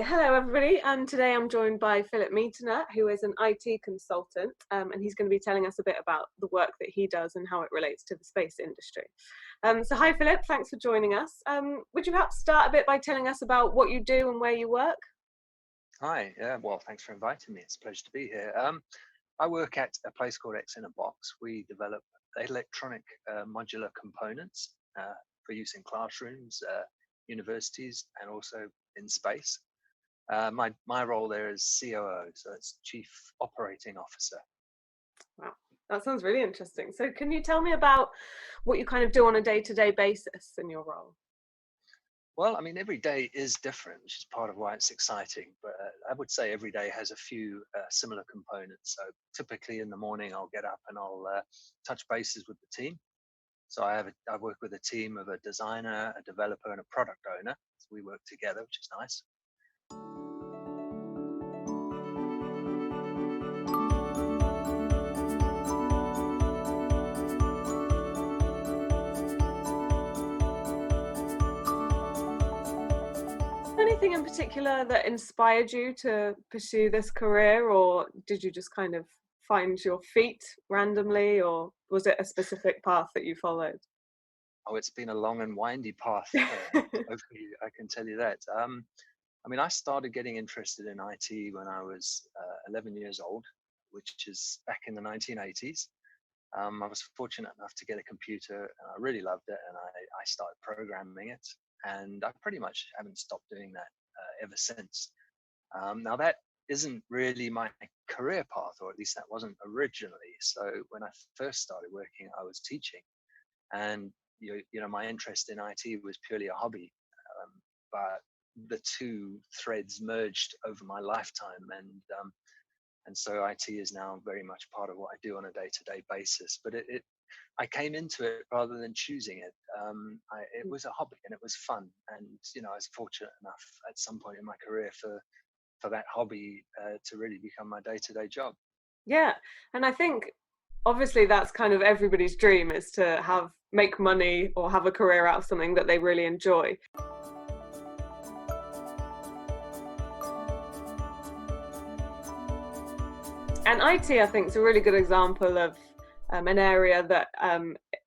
Hello everybody, and today I'm joined by Philipp Meitnier, who is an IT consultant, and he's going to be telling us a bit about the work that he does and how it relates to the space industry. So hi Philipp, thanks for joining us. Would you perhaps start a bit by telling us about what you do and where you work? Hi, well, thanks for inviting me. It's a pleasure to be here. I work at a place called X in a Box. We develop electronic modular components for use in classrooms, universities, and also in space. My role there is COO, so it's Chief Operating Officer. Wow, that sounds really interesting. So can you tell me about what you kind of do on a day-to-day basis in your role? Well, I mean, every day is different, which is part of why it's exciting. But I would say every day has a few similar components. So typically in the morning, I'll get up and I'll touch bases with the team. So I work with a team of a designer, a developer, and a product owner. So we work together, which is nice. Anything in particular that inspired you to pursue this career, or did you just kind of find your feet randomly, or was it a specific path that you followed? Oh, it's been a long and windy path. Hopefully, I can tell you that. I mean, I started getting interested in IT when I was 11 years old, which is back in the 1980s. I was fortunate enough to get a computer, and I really loved it, and I started programming it, and I pretty much haven't stopped doing that ever since. Now that isn't really my career path, or at least that wasn't originally. So when I first started working, I was teaching, and my interest in IT was purely a hobby, but the two threads merged over my lifetime, and so IT is now very much part of what I do on a day-to-day basis. But I came into it rather than choosing it. It was a hobby and it was fun, and I was fortunate enough at some point in my career for that hobby to really become my day-to-day job. Yeah, and I think obviously that's kind of everybody's dream, is to make money or have a career out of something that they really enjoy. And IT, I think, is a really good example of an area that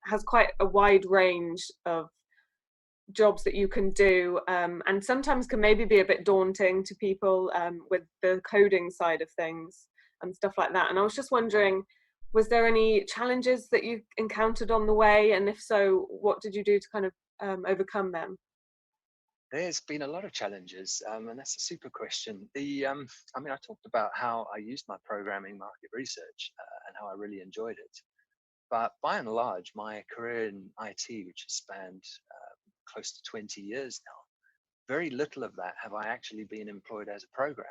has quite a wide range of jobs that you can do, and sometimes can maybe be a bit daunting to people, with the coding side of things and stuff like that. And I was just wondering, was there any challenges that you encountered on the way? And if so, what did you do to kind of overcome them? There's been a lot of challenges, and that's a super question. I mean, I talked about how I used my programming market research and how I really enjoyed it. But by and large, my career in IT, which has spanned close to 20 years now, very little of that have I actually been employed as a programmer.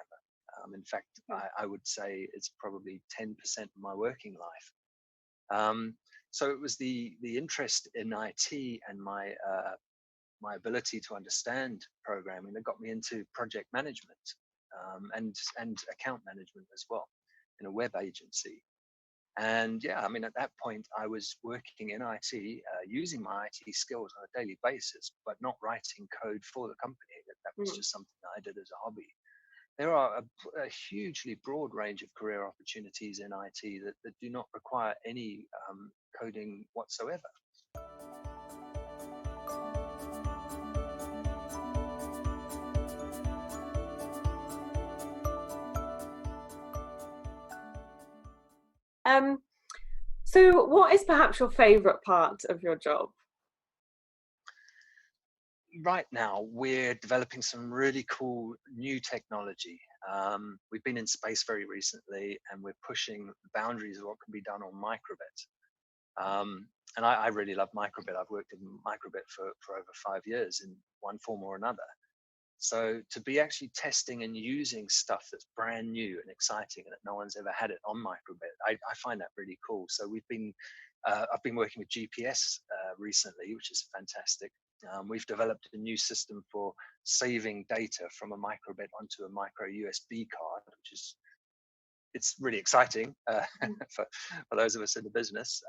In fact, I would say it's probably 10% of my working life. So it was the interest in IT and my ability to understand programming that got me into project management, and account management as well in a web agency. And yeah, I mean, at that point, I was working in IT, using my IT skills on a daily basis, but not writing code for the company. That was Mm. just something that I did as a hobby. There are a hugely broad range of career opportunities in IT that do not require any coding whatsoever. Um, so what is perhaps your favorite part of your job? Right now, we're developing some really cool new technology. We've been in space very recently, and we're pushing the boundaries of what can be done on microbit. And I really love microbit. I've worked in microbit for over 5 years in one form or another. So to be actually testing and using stuff that's brand new and exciting and that no one's ever had it on microbit, I find that really cool. So I've been working with GPS recently, which is fantastic. We've developed a new system for saving data from a microbit onto a micro USB card, which is it's really exciting Mm. for those of us in the business.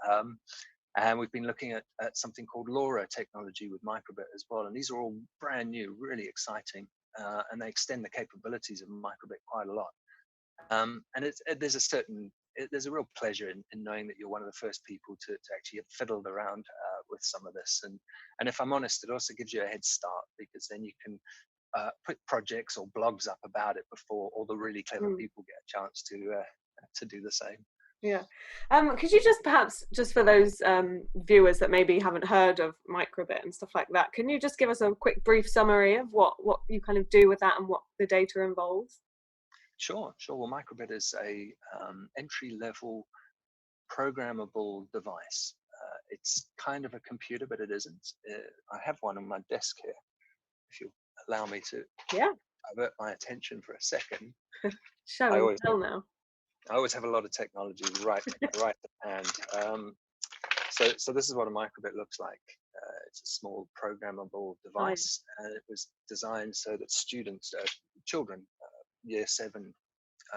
And we've been looking at something called LoRa technology with microbit as well. And these are all brand new, really exciting. and they extend the capabilities of microbit quite a lot. And there's a real pleasure in knowing that you're one of the first people to actually have fiddled around with some of this. And if I'm honest, it also gives you a head start, because then you can put projects or blogs up about it before all the really clever people get a chance to do the same. Yeah. Could you just perhaps, just for those viewers that maybe haven't heard of microbit and stuff like that, can you just give us a quick brief summary of what you kind of do with that and what the data involves? Sure. Well, microbit is a entry-level programmable device. It's kind of a computer, but it isn't. I have one on my desk here. If you allow me to divert my attention for a second. Show and tell now. I always have a lot of technology right at hand. So this is what a microbit looks like. It's a small programmable device, and it was designed so that children, year 7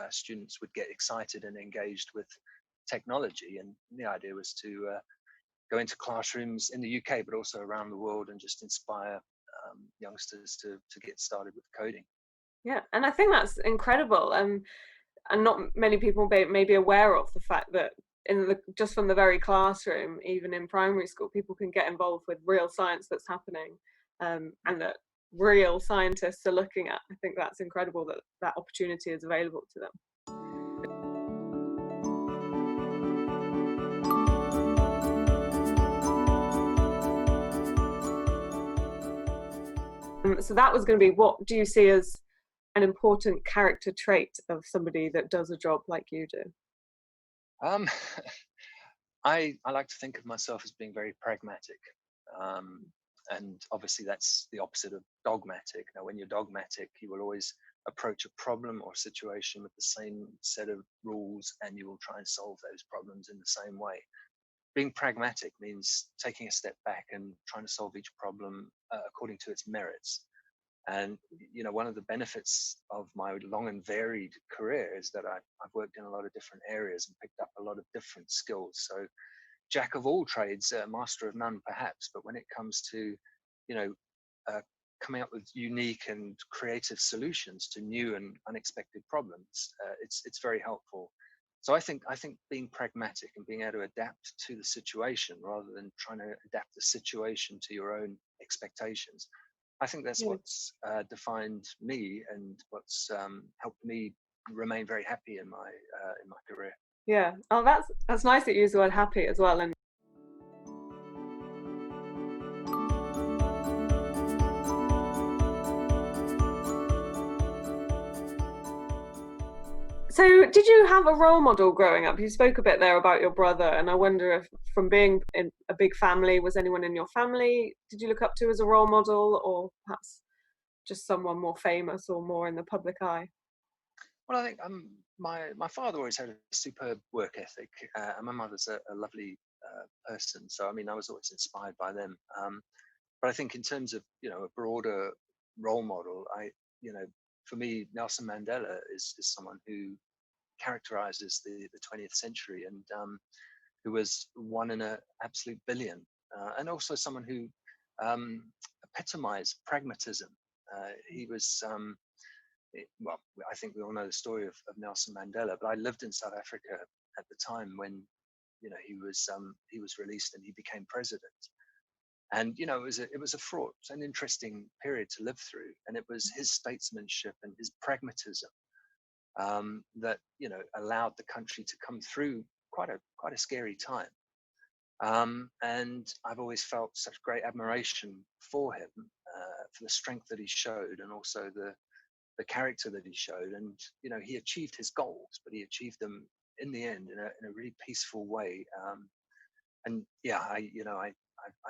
students would get excited and engaged with technology. And the idea was to go into classrooms in the UK, but also around the world, and just inspire youngsters to get started with coding. Yeah, and I think that's incredible. And not many people may be aware of the fact that just from the very classroom, even in primary school, people can get involved with real science that's happening, and that real scientists are looking at. I think that's incredible that opportunity is available to them. So that was going to be, what do you see as an important character trait of somebody that does a job like you do? I like to think of myself as being very pragmatic. And obviously that's the opposite of dogmatic. Now, when you're dogmatic, you will always approach a problem or situation with the same set of rules, and you will try and solve those problems in the same way. Being pragmatic means taking a step back and trying to solve each problem according to its merits. And one of the benefits of my long and varied career is that I've worked in a lot of different areas and picked up a lot of different skills. So jack of all trades, master of none perhaps, but when it comes to coming up with unique and creative solutions to new and unexpected problems, it's very helpful. So I think being pragmatic and being able to adapt to the situation rather than trying to adapt the situation to your own expectations, I think that's what's defined me, and what's helped me remain very happy in my career. Yeah. Oh, that's nice that you use the word happy as well. And so did you have a role model growing up? You spoke a bit there about your brother, and I wonder if, from being in a big family, was anyone in your family did you look up to as a role model, or perhaps just someone more famous or more in the public eye? Well, I think my father always had a superb work ethic, and my mother's a lovely person. So I mean, I was always inspired by them. But I think in terms of a broader role model, for me, Nelson Mandela is someone who characterizes the 20th century, and who was one in an absolute billion, and also someone who epitomized pragmatism. He was well, I think we all know the story of Nelson Mandela, but I lived in South Africa at the time when he was released and he became president. And it was a fraught, an interesting period to live through, and it was his statesmanship and his pragmatism that allowed the country to come through quite a scary time. And I've always felt such great admiration for him, for the strength that he showed, and also the character that he showed. And he achieved his goals, but he achieved them in the end in a really peaceful way. And yeah, I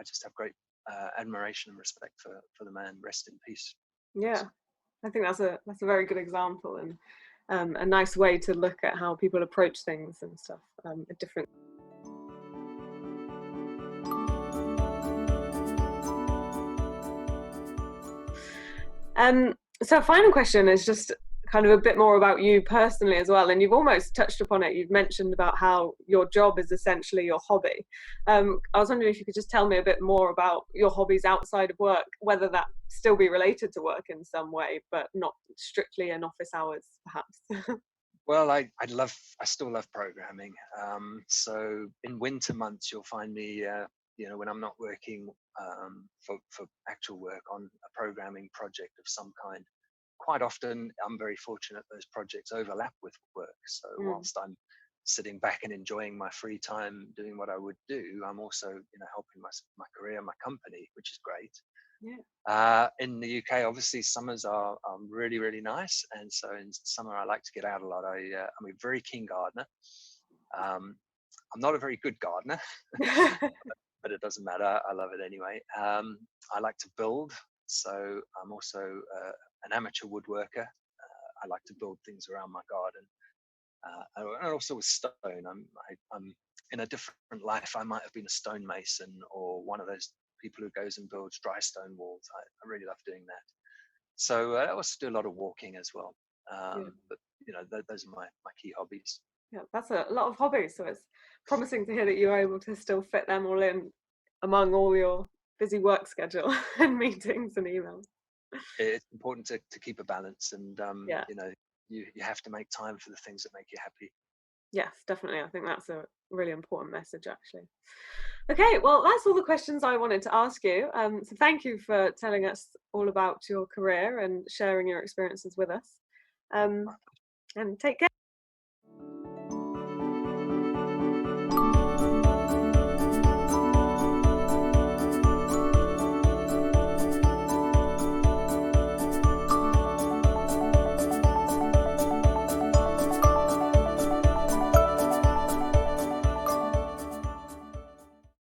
just have great admiration and respect for the man. Rest in peace. Yeah, I think that's a very good example, and a nice way to look at how people approach things and stuff. A different. So a final question is just kind of a bit more about you personally as well. And you've almost touched upon it. You've mentioned about how your job is essentially your hobby. I was wondering if you could just tell me a bit more about your hobbies outside of work, whether that still be related to work in some way, but not strictly in office hours, perhaps. Well, I still love programming. So in winter months, you'll find me, when I'm not working for actual work on a programming project of some kind. Quite often, I'm very fortunate those projects overlap with work. So Mm, whilst I'm sitting back and enjoying my free time doing what I would do, I'm also, helping my career, my company, which is great. yeah. In the UK, obviously, summers are really, really nice. And so in summer, I like to get out a lot. I'm a very keen gardener. Um, I'm not a very good gardener, but it doesn't matter. I love it anyway. I like to build. So I'm also an amateur woodworker. I like to build things around my garden. And also with stone. I'm in a different life. I might have been a stonemason or one of those people who goes and builds dry stone walls. I really love doing that. So I also do a lot of walking as well. Yeah. But those are my key hobbies. Yeah, that's a lot of hobbies. So it's promising to hear that you're able to still fit them all in among all your busy work schedule and meetings and emails. It's important to keep a balance, and Yeah, you have to make time for the things that make you happy. yes, definitely. I think that's a really important message, actually. Okay, well, that's all the questions I wanted to ask you. So thank you for telling us all about your career and sharing your experiences with us. Um, and take care.